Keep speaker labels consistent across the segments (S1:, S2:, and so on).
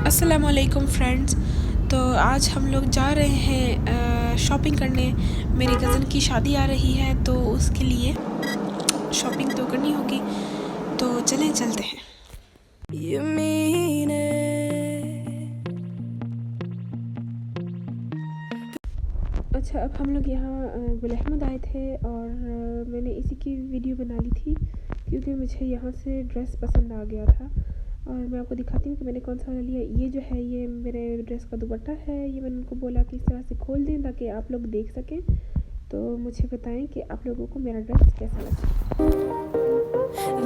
S1: अस्सलाम वालेकुम फ्रेंड्स। तो आज हम लोग जा रहे हैं शॉपिंग करने। मेरी कज़न की शादी आ रही है तो उसके लिए शॉपिंग तो करनी होगी, तो चलें चलते हैं। You mean it। अच्छा, अब हम लोग यहाँ गुल अहमद आए थे और मैंने इसी की वीडियो बना ली थी क्योंकि मुझे यहाँ से ड्रेस पसंद आ गया था। और मैं आपको दिखाती हूँ कि मैंने कौन सा वाला लिया। ये जो है ये मेरे ड्रेस का दुपट्टा है। ये मैंने उनको बोला कि इस तरह से खोल दें ताकि आप लोग देख सकें, तो मुझे बताएं कि आप लोगों को मेरा ड्रेस कैसा लगा।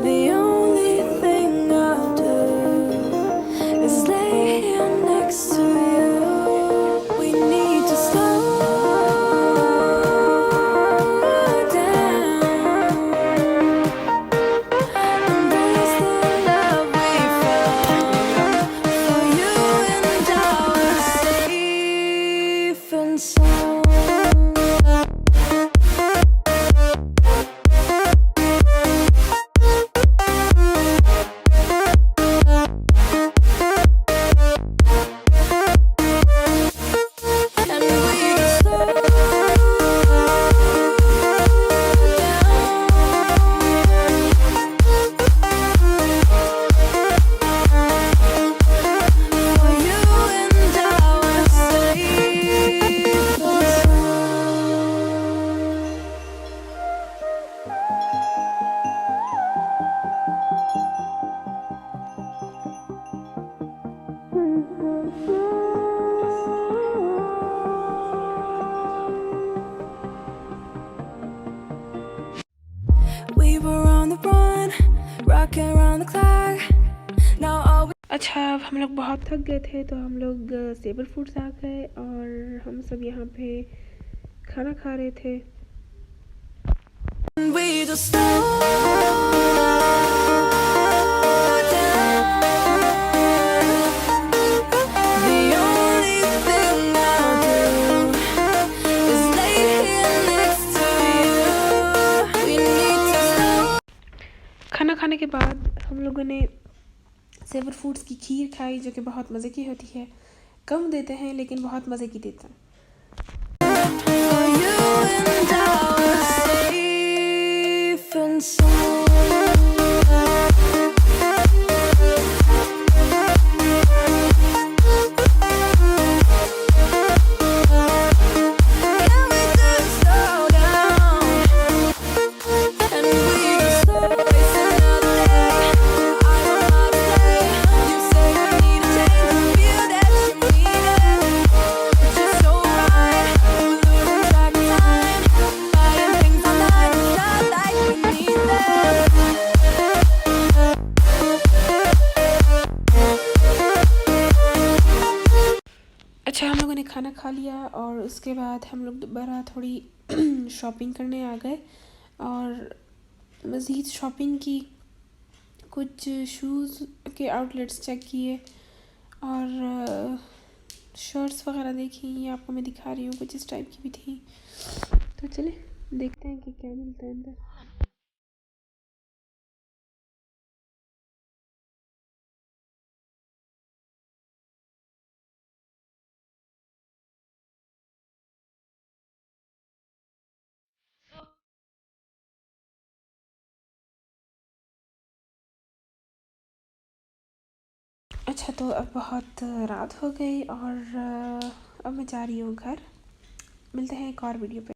S1: The only thing I'll do is lay here next to you. We need to slow We were on the run, rocking around the clock. Now all अच्छा, अब हम लोग बहुत थक गए थे तो हम लोग सेबर फूड्स आ गए और हम सब यहाँ पे खाना खा रहे थे। We just खाना खाने के बाद हम लोगों ने सेवर फूड्स की खीर खाई जो कि बहुत मज़े की होती है। कम देते हैं लेकिन बहुत मज़े की देते हैं। अच्छा, हम लोगों ने खाना खा लिया और उसके बाद हम लोग दोबारा थोड़ी शॉपिंग करने आ गए और मज़ीद शॉपिंग की। कुछ शूज़ के आउटलेट्स चेक किए और शर्ट्स वगैरह देखी। ये आपको मैं दिखा रही हूँ, कुछ इस टाइप की भी थी। तो चले देखते हैं कि क्या मिलता है अंदर। अच्छा, तो अब बहुत रात हो गई और अब मैं जा रही हूँ घर। मिलते हैं एक और वीडियो पे।